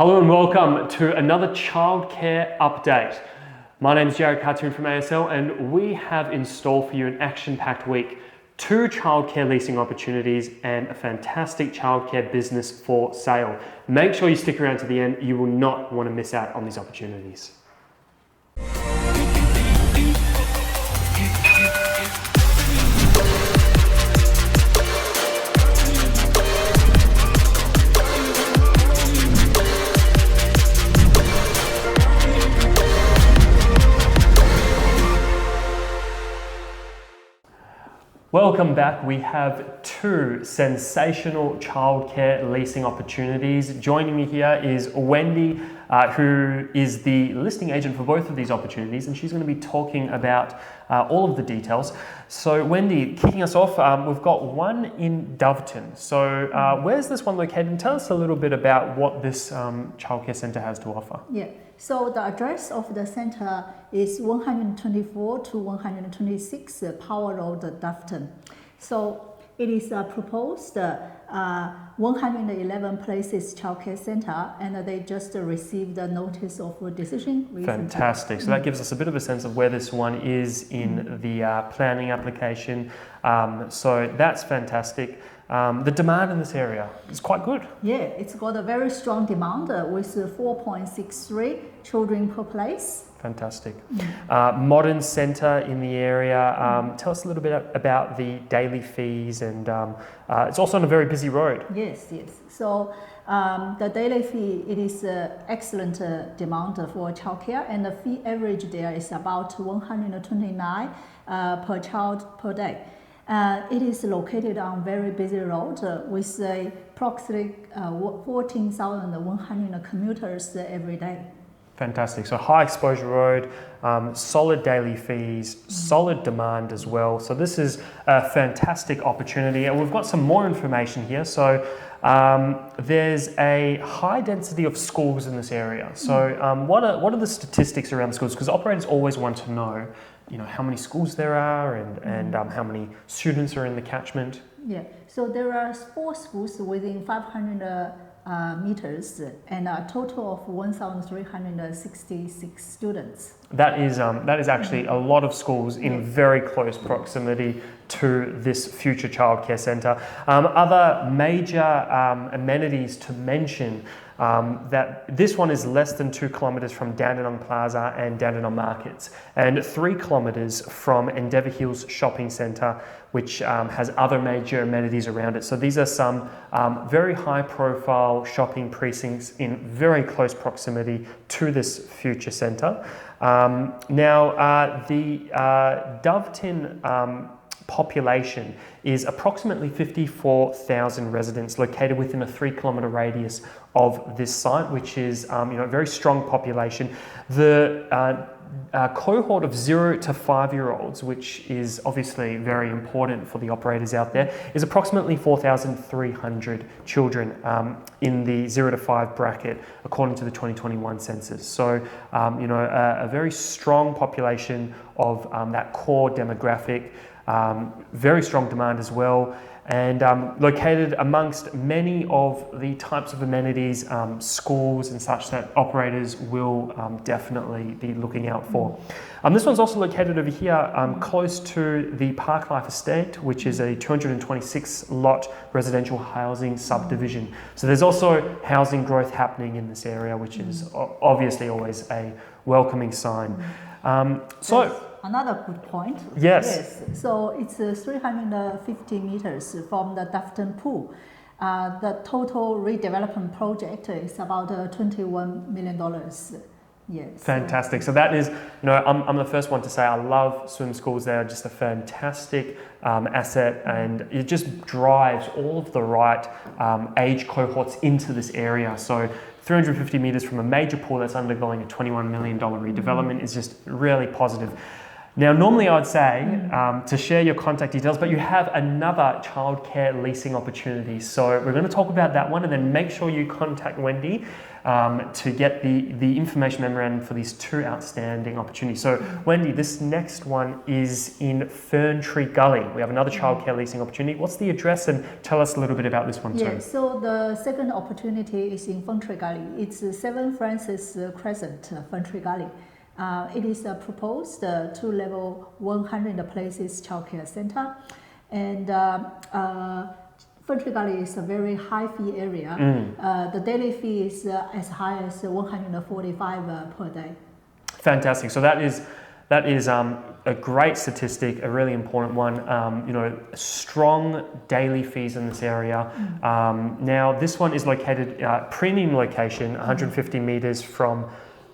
Hello and welcome to another childcare update. My name is Jared Cartoon from ASL and we have in store for you an action-packed week. 2 childcare leasing opportunities and a fantastic childcare business for sale. Make sure you stick around to the end. You will not want to miss out on these opportunities. Welcome back. We have 2 sensational childcare leasing opportunities. Joining me here is Wendy, who is the listing agent for both of these opportunities, and she's going to be talking about all of the details. So Wendy, kicking us off, we've got one in DOVETON. So where's this one located? And tell us a little bit about what this childcare centre has to offer. Yeah. So the address of the center is 124 to 126 Power Road, DOVETON. So it is a proposed 111 places childcare center, and they just received a notice of decision recently. Fantastic. So that gives us a bit of a sense of where this one is in the planning application. So that's fantastic. The demand in this area is quite good. Yeah, it's got a very strong demand with 4.63 children per place. Fantastic. Modern centre in the area. Tell us a little bit about the daily fees, and it's also on a very busy road. Yes. So the daily fee, it is excellent demand for childcare, and the fee average there is about 129 per child per day. It is located on very busy road with approximately 14,100 commuters every day. Fantastic. So high exposure road, solid daily fees, solid demand as well. So this is a fantastic opportunity, and we've got some more information here. So there's a high density of schools in this area. So what are the statistics around the schools? Because operators always want to know, how many schools there are and how many students are in the catchment. Yeah. So there are 4 schools within 500 meters and a total of 1,366 students. That is actually a lot of schools in very close proximity to this future childcare centre. Other major amenities to mention, that this one is less than 2 kilometres from Dandenong Plaza and Dandenong Markets, and 3 kilometres from Endeavour Hills Shopping Centre, which has other major amenities around it. So these are some very high profile shopping precincts in very close proximity to this future centre. Now the DOVETON population is approximately 54,000 residents located within a 3-kilometre radius of this site, which is a very strong population. The cohort of 0 to 5-year-olds, which is obviously very important for the operators out there, is approximately 4,300 children in the 0 to 5 bracket, according to the 2021 census. So, a very strong population of that core demographic, very strong demand as well, and located amongst many of the types of amenities, schools and such, that operators will definitely be looking out for. This one's also located over here close to the Parklife Estate, which is a 226 lot residential housing subdivision. So there's also housing growth happening in this area, which is obviously always a welcoming sign. Another good point. Yes. So it's 350 meters from the DOVETON pool. The total redevelopment project is about $21 million. Yes. Fantastic. So that is, I'm the first one to say I love swim schools. They are just a fantastic asset, and it just drives all of the right age cohorts into this area. So 350 meters from a major pool that's undergoing a $21 million redevelopment is just really positive. Now, normally I'd say to share your contact details, but you have another childcare leasing opportunity. So we're going to talk about that one, and then make sure you contact Wendy to get the information memorandum for these two outstanding opportunities. So Wendy, this next one is in FERNTREE Gully. We have another childcare leasing opportunity. What's the address, and tell us a little bit about this one too. Yeah, so the second opportunity is in FERNTREE Gully. It's 7 Francis Crescent, FERNTREE Gully. It is a proposed two-level 100 places childcare center, and FERNTREE Gully is a very high fee area. The daily fee is as high as 145 per day. Fantastic. So that is a great statistic, a really important one. You know, strong daily fees in this area. Now, this one is located premium location, 150 meters from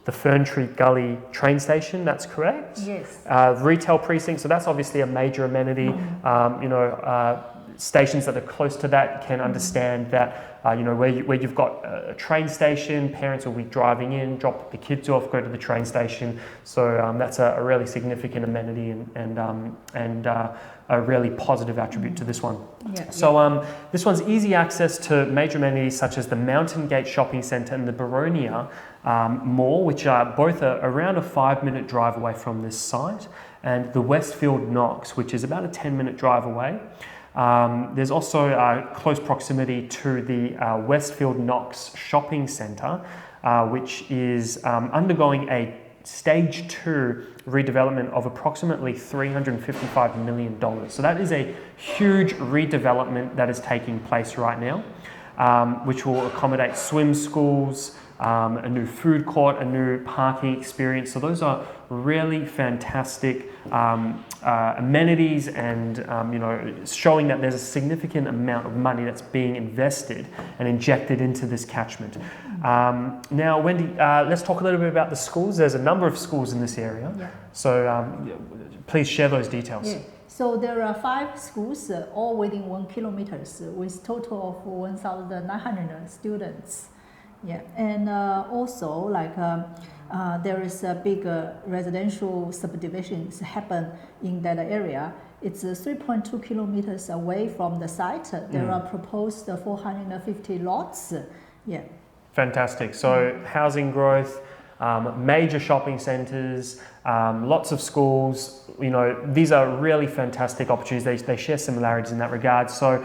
the FERNTREE Gully train station. That's correct. Yes. Retail precinct. So that's obviously a major amenity. You know, stations that are close to that can understand that. You know, where you've got a train station, parents will be driving in, drop the kids off, go to the train station. So that's a really significant amenity and a really positive attribute to this one. Yeah. So this one's easy access to major amenities such as the Mountain Gate Shopping Centre and the Baronia Mall, which are both around a 5-minute drive away from this site, and the Westfield Knox, which is about a 10-minute drive away. There's also close proximity to the Westfield Knox Shopping Centre, which is undergoing a Stage 2 redevelopment of approximately $355 million. So that is a huge redevelopment that is taking place right now, which will accommodate swim schools, a new food court, a new parking experience. So those are really fantastic amenities, and you know, showing that there's a significant amount of money that's being invested and injected into this catchment. Now, Wendy, let's talk a little bit about the schools. There's a number of schools in this area. Yeah. So please share those details. Yeah. So there are 5 schools, all within 1 kilometer, with total of 1,900 students. Yeah, and also like there is a big residential subdivisions happen in that area. It's 3.2 kilometers away from the site. There are proposed 450 lots. Yeah. Fantastic. So housing growth, major shopping centres, lots of schools. You know, these are really fantastic opportunities. They share similarities in that regard. So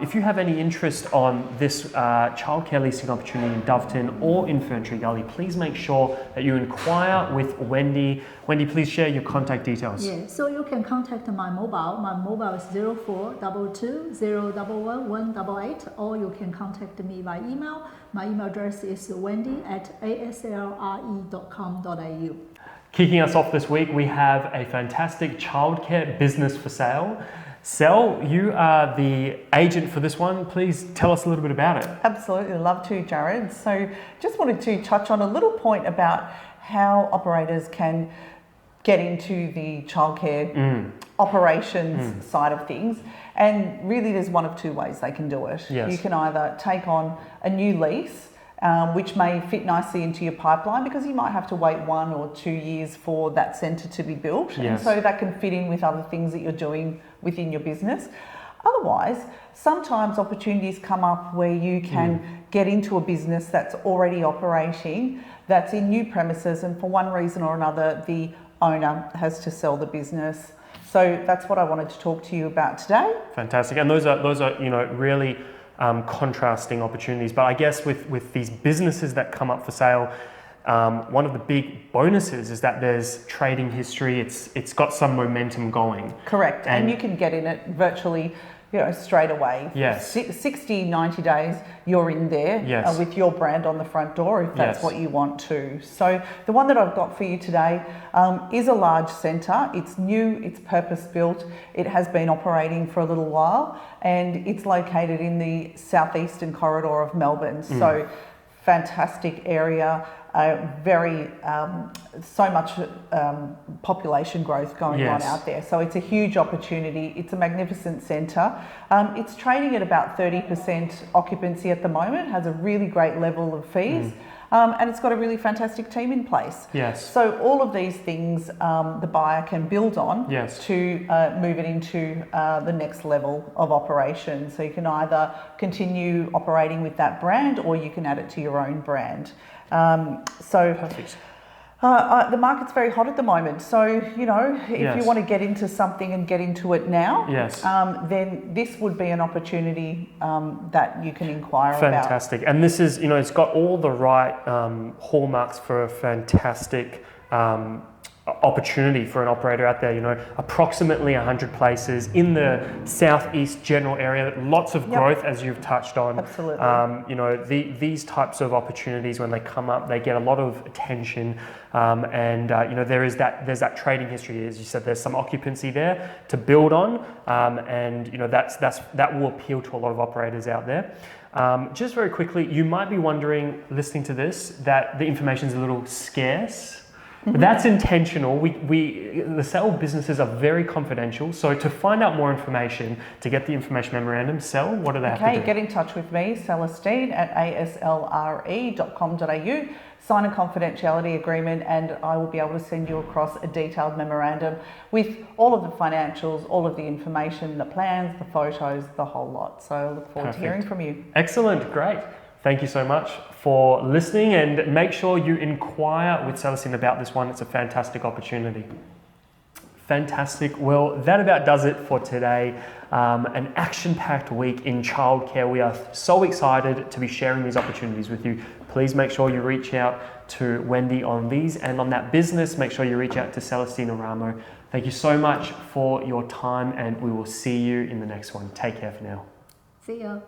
if you have any interest on this childcare leasing opportunity in Doveton or in FERNTREE Gully, please make sure that you inquire with Wendy. Wendy, please share your contact details. Yeah, so you can contact my mobile. My mobile is 0422 011 188, or you can contact me by email. My email address is wendy@aslre.com.au. Kicking us off this week, we have a fantastic childcare business for sale. Sel, you are the agent for this one. Please tell us a little bit about it. Absolutely, love to, Jared. So just wanted to touch on a little point about how operators can get into the childcare operations side of things. And really there's one of 2 ways they can do it. Yes. You can either take on a new lease, which may fit nicely into your pipeline, because you might have to wait 1 or 2 years for that centre to be built. Yes. And so that can fit in with other things that you're doing within your business. Otherwise, sometimes opportunities come up where you can get into a business that's already operating, that's in new premises, and for one reason or another, the owner has to sell the business. So that's what I wanted to talk to you about today. Fantastic. And those are you know, really contrasting opportunities. But I guess with these businesses that come up for sale, one of the big bonuses is that there's trading history. It's got some momentum going. Correct. And you can get in it virtually, you know, straight away. Yes. 60, 90 days, you're in there. Yes. With your brand on the front door, if that's Yes. what you want to. So the one that I've got for you today is a large centre. It's new, it's purpose built. It has been operating for a little while, and it's located in the southeastern corridor of Melbourne. So fantastic area. Very so much population growth going on out there, so it's a huge opportunity. It's a magnificent centre. It's trading at about 30% occupancy at the moment, has a really great level of fees. and it's got a really fantastic team in place. Yes. So all of these things the buyer can build on Yes. to move it into the next level of operation. So you can either continue operating with that brand, or you can add it to your own brand. Perfect. The market's very hot at the moment, so you know, if Yes. you want to get into something and get into it now, Yes. then this would be an opportunity that you can inquire about. Fantastic. And this is, you know, it's got all the right hallmarks for a fantastic opportunity for an operator out there. You know, approximately 100 places in the southeast general area, lots of growth, as you've touched on. Absolutely. You know, these types of opportunities, when they come up, they get a lot of attention, and you know, there's that trading history, as you said. There's some occupancy there to build on, and you know, that will appeal to a lot of operators out there. Just very quickly, you might be wondering, listening to this, that the information is a little scarce. But that's intentional. The sale businesses are very confidential. So to find out more information, to get the information memorandum, Sel, what do they have to do? Get in touch with me, Celestine at aslre.com.au. Sign a confidentiality agreement, and I will be able to send you across a detailed memorandum with all of the financials, all of the information, the plans, the photos, the whole lot. So I look forward to hearing from you. Excellent, great. Thank you so much for listening, and make sure you inquire with Celestine about this one. It's a fantastic opportunity. Fantastic. Well, that about does it for today. An action-packed week in childcare. We are so excited to be sharing these opportunities with you. Please make sure you reach out to Wendy on these, and on that business, make sure you reach out to Celestina Ramo. Thank you so much for your time, and we will see you in the next one. Take care for now. See you.